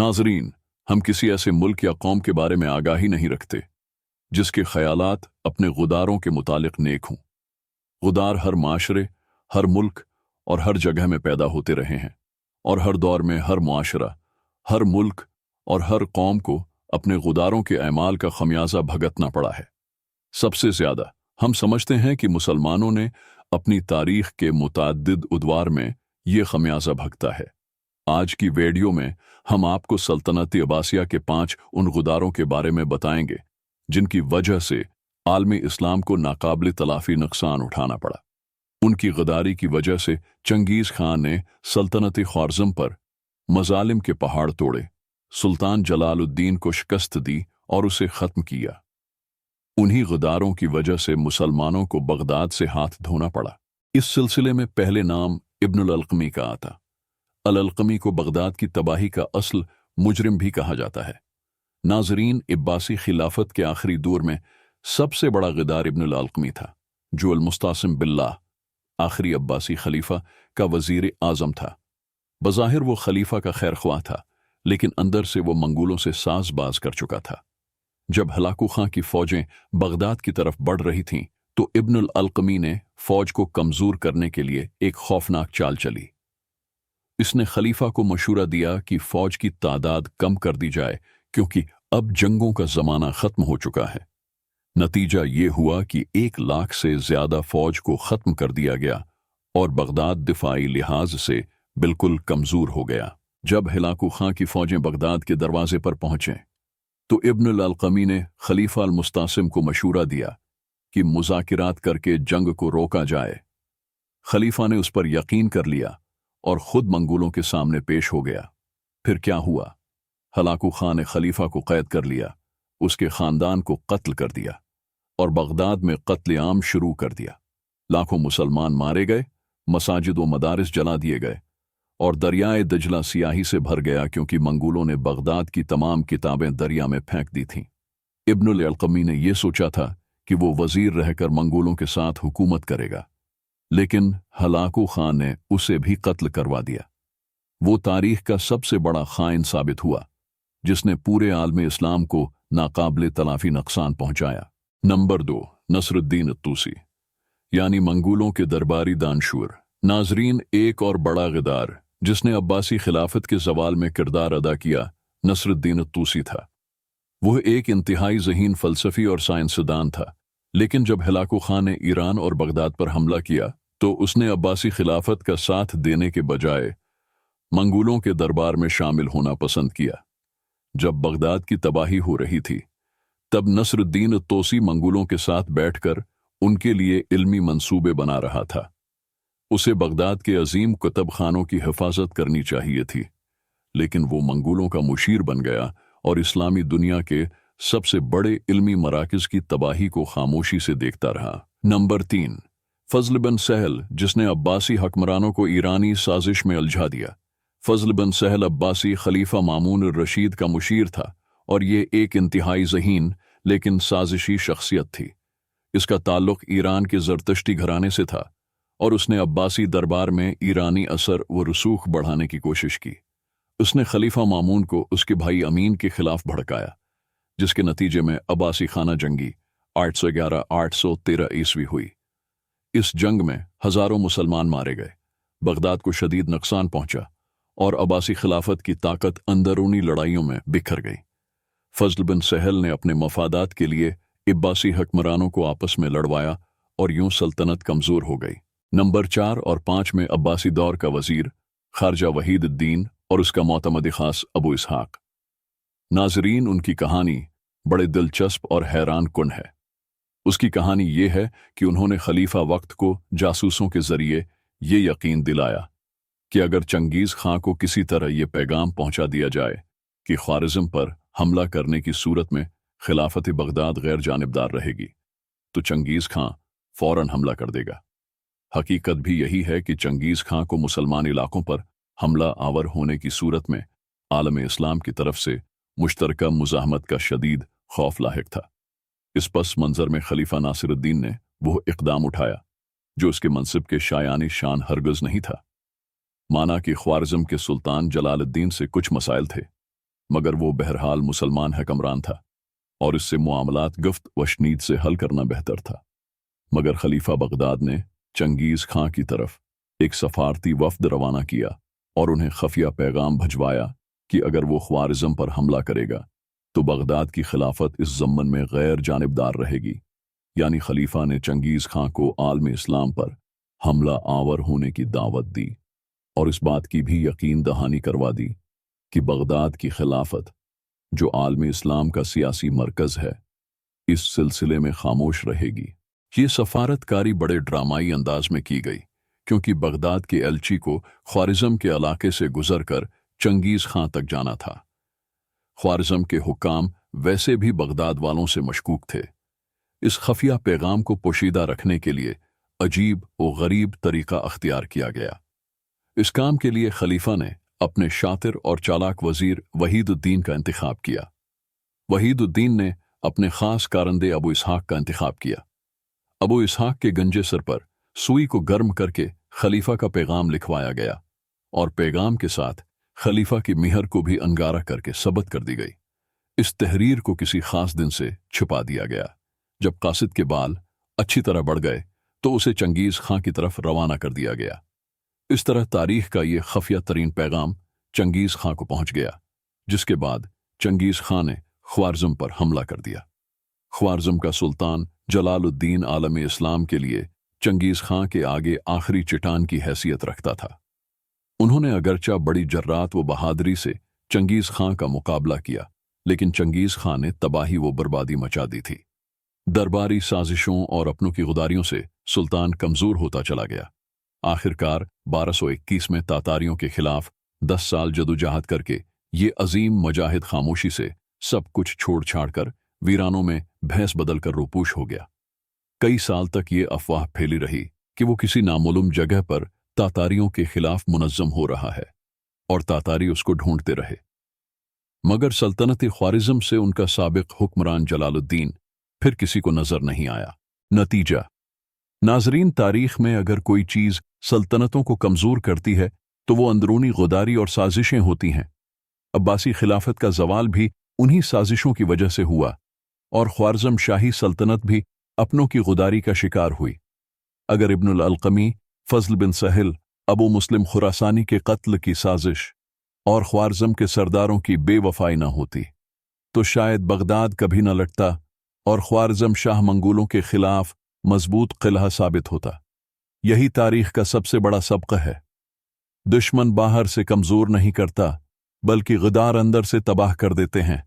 नाजरीन, हम किसी ऐसे मुल्क या कौम के बारे में आगाही नहीं रखते जिसके ख्यालात अपने गुदारों के मुतालिक नेक हों। गुदार हर माशरे, हर मुल्क और हर जगह में पैदा होते रहे हैं और हर दौर में हर मुआशरा, हर मुल्क और हर कौम को अपने गुदारों के अमाल का खमियाजा भुगतना पड़ा है। सबसे ज्यादा हम समझते हैं कि मुसलमानों ने अपनी तारीख के मुतअद्दिद उद्वार में ये खमियाजा भुगता है। आज की वीडियो में हम आपको सल्तनत अब्बासिया के 5 उन गुदारों के बारे में बताएंगे जिनकी वजह से आलमी इस्लाम को नाकाबिल तलाफी नुकसान उठाना पड़ा। उनकी गदारी की वजह से चंगेज़ खान ने सल्तनत ख्वारिज़्म पर मजालिम के पहाड़ तोड़े, सुल्तान जलालुद्दीन को शिकस्त दी और उसे खत्म किया। उन्हीं गदारों की वजह से मुसलमानों को बगदाद से हाथ धोना पड़ा। इस सिलसिले में पहले नाम इब्नुल अलक़मी का आता। अल-अलक़मी को बगदाद की तबाही का असल मुजरिम भी कहा जाता है। नाजरीन, अब्बासी खिलाफत के आखिरी दौर में सबसे बड़ा गदार इब्नुल अलक़मी था, जो अल-मुस्तासिम बिल्लाह आखिरी अब्बासी खलीफा का वजीर आजम था। बज़ाहिर वो खलीफा का खैरख्वाह था, लेकिन अंदर से वो मंगोलों से साज़बाज कर चुका था। जब हलाकू खां की फौजें बगदाद की तरफ बढ़ रही थीं, तो इब्नुल अलक़मी ने फौज को कमजोर करने के लिए एक खौफनाक चाल चली। इसने खलीफा को मशूरा दिया कि फौज की तादाद कम कर दी जाए, क्योंकि अब जंगों का जमाना खत्म हो चुका है। नतीजा ये हुआ कि 1 लाख से ज्यादा फौज को खत्म कर दिया गया और बगदाद दिफाई लिहाज से बिल्कुल कमजोर हो गया। जब हलाकू खां की फौजें बगदाद के दरवाजे पर पहुंचे, तो इब्नुल अलक़मी ने खलीफा अल-मुस्तासिम को मशूरा दिया कि मुज़ाकिरात करके जंग को रोका जाए। खलीफा ने उस पर यकीन कर लिया और खुद मंगोलों के सामने पेश हो गया। फिर क्या हुआ? हलाकू खां ने खलीफा को कैद कर लिया, उसके खानदान को कत्ल कर दिया और बगदाद में कत्ल-ए-आम शुरू कर दिया। लाखों मुसलमान मारे गए, मसाजिद व मदारिस जला दिए गए और दरियाए दजला सियाही से भर गया, क्योंकि मंगोलों ने बगदाद की तमाम किताबें दरिया में फेंक दी थीं। इब्नुल अलक़मी ने यह सोचा था कि वो वजीर रहकर मंगोलों के साथ हुकूमत करेगा, लेकिन हलाकू खां ने उसे भी कत्ल करवा दिया। वो तारीख का सबसे बड़ा खाइन साबित हुआ, जिसने पूरे आलम इस्लाम को नाकाबिल तलाफी नुकसान पहुंचाया। नंबर 2, नसरुद्दीन तूसी, यानी मंगोलों के दरबारी दानशूर। नाजरीन, एक और बड़ा गदार जिसने अब्बासी खिलाफत के जवाल में किरदार अदा किया, नसरुद्दीन तूसी था। वह एक इंतहाई ज़हीन फलसफी और साइंसदान था, लेकिन जब हलाकू खां ने ईरान और बगदाद पर हमला किया, तो उसने अब्बासी खिलाफत का साथ देने के बजाय मंगोलों के दरबार में शामिल होना पसंद किया। जब बगदाद की तबाही हो रही थी, तब नसरुद्दीन तूसी मंगोलों के साथ बैठकर उनके लिए इल्मी मंसूबे बना रहा था। उसे बगदाद के अजीम कुतुब खानों की हिफाजत करनी चाहिए थी, लेकिन वो मंगोलों का मुशीर बन गया और इस्लामी दुनिया के सबसे बड़े इल्मी मराकिज की तबाही को खामोशी से देखता रहा। नंबर 3, फजल बिन सहल, जिसने अब्बासी हुक्मरानों को ईरानी साजिश में उलझा दिया। फजल बिन सहल अब्बासी खलीफा मामून रशीद का मुशीर था और ये एक इंतहाई ज़हीन लेकिन साजिशी शख्सियत थी। इसका ताल्लुक ईरान के ज़रतश्ती घराने से था और उसने अब्बासी दरबार में ईरानी असर व रसूख बढ़ाने की कोशिश की। उसने खलीफा मामून को उसके भाई अमीन के खिलाफ भड़काया, जिसके नतीजे में अब्बासी खाना जंगी 811-813 ईस्वी हुई। इस जंग में हजारों मुसलमान मारे गए, बगदाद को शदीद नुकसान पहुंचा और अब्बासी खिलाफत की ताकत अंदरूनी लड़ाइयों में बिखर गई। फजल बिन सहल ने अपने मफादात के लिए अब्बासी हुक्मरानों को आपस में लड़वाया और यूं सल्तनत कमजोर हो गई। नंबर 4 और 5 में अब्बासी दौर का वजीर खारजा वहीदुद्दीन और उसका मोतमद खास अबू इसहाक। नाजरीन, उनकी कहानी बड़े दिलचस्प और हैरान कुन है। उसकी कहानी ये है कि उन्होंने खलीफा वक्त को जासूसों के जरिए ये यकीन दिलाया कि अगर चंगेज़ खां को किसी तरह ये पैगाम पहुंचा दिया जाए कि ख्वारिज़्म पर हमला करने की सूरत में खिलाफत बगदाद गैर जानिबदार रहेगी, तो चंगेज़ खां फौरन हमला कर देगा। हकीकत भी यही है कि चंगेज़ खां को मुसलमान इलाकों पर हमला आवर होने की सूरत में आलम इस्लाम की तरफ से मुश्तरका मुज़ाहमत का शदीद खौफ लाहिक था। इस पस मंजर में खलीफा नासिरुद्दीन ने वो इक़दाम उठाया जो उसके मनसिब के शायानी शान हरगज़ नहीं था। माना कि ख्वारिज़्म के सुल्तान जलालुद्दीन से कुछ मसाइल थे, मगर वो बहरहाल मुसलमान हुक्मरान था और इससे मुआमलात गुफ्त वशनीद से हल करना बेहतर था। मगर खलीफा बगदाद ने चंगेज़ खां की तरफ एक सफारती वफ्द रवाना किया और उन्हें खफिया पैगाम भिजवाया कि अगर वो ख्वारिज़म पर हमला करेगा तो बगदाद की खिलाफत इस ज़म्मन में गैर जानिबदार रहेगी। यानी खलीफा ने चंगेज़ खां को आलम इस्लाम पर हमला आवर होने की दावत दी और इस बात की भी यकीन दहानी करवा दी कि बगदाद की खिलाफत, जो आलम इस्लाम का सियासी मरकज़ है, इस सिलसिले में खामोश रहेगी। ये सफारतकारी बड़े ड्रामाई अंदाज में की गई क्योंकि बगदाद के एलची को ख्वारिज़म के इलाके से गुजर कर चंगेज़ खां तक जाना था। ख्वारिज़म के हुक्काम वैसे भी बगदाद वालों से मशकूक थे। इस खफिया पैगाम को पोशीदा रखने के लिए अजीब और गरीब तरीका अख्तियार किया गया। इस काम के लिए खलीफा ने अपने शातिर और चालाक वजीर वहीदुद्दीन का इंतखाब किया। वहीदुद्दीन ने अपने खास कारंदे अबू इसहाक का इंतखाब किया। अबू इसहाक के गंजे सर पर सुई को गर्म करके खलीफा का पैगाम लिखवाया गया और पैगाम के साथ खलीफा की मिहर को भी अंगारा करके सबत कर दी गई। इस तहरीर को किसी खास दिन से छुपा दिया गया। जब कासिद के बाल अच्छी तरह बढ़ गए तो उसे चंगेज़ खां की तरफ रवाना कर दिया गया। इस तरह तारीख का ये खफिया तरीन पैगाम चंगेज़ खां को पहुंच गया, जिसके बाद चंगेज़ खां ने ख्वारिज़म पर हमला कर दिया। ख्वारिज़म का सुल्तान जलालुद्दीन आलम इस्लाम के लिए चंगेज़ खां के आगे आखिरी चट्टान की हैसियत रखता था। उन्होंने अगरचा बड़ी जर्रात व बहादुरी से चंगेज़ खां का मुकाबला किया, लेकिन चंगेज़ खां ने तबाही व बर्बादी मचा दी थी। दरबारी साजिशों और अपनों की गुदारियों से सुल्तान कमज़ोर होता चला गया। आखिरकार 1221 में तातारियों के खिलाफ 10 साल जदोजहद करके ये अजीम मुजाहिद खामोशी से सब कुछ छोड़ छाड़ कर वीरानों में भैंस बदल कर रूपूश हो गया। कई साल तक ये अफवाह फैली रही कि वो किसी नामालूम जगह पर तातारियों के खिलाफ मुनज़्ज़म हो रहा है और तातारी उसको ढूंढते रहे। मगर सल्तनत ख्वारिज़म से उनका साबिक हुक्मरान जलालुद्दीन फिर किसी को नजर नहीं आया। नतीजा, नाजरीन, तारीख में अगर कोई चीज सल्तनतों को कमजोर करती है तो वो अंदरूनी गुदारी और साजिशें होती हैं। अब्बासी खिलाफत का जवाल भी उन्हीं साजिशों की वजह से हुआ और ख्वारिज़म शाही सल्तनत भी अपनों की गुदारी का शिकार हुई। अगर इब्नुल अलक़मी, फजल बिन सहल, अबू मुस्लिम खुरासानी के कत्ल की साजिश और ख्वारिज़म के सरदारों की बेवफाई न होती तो शायद बगदाद कभी न लटता और ख्वारिज़म शाह मंगोलों के खिलाफ मजबूत किला साबित होता। यही तारीख का सबसे बड़ा सबक है। दुश्मन बाहर से कमजोर नहीं करता बल्कि गदार अंदर से तबाह कर देते हैं।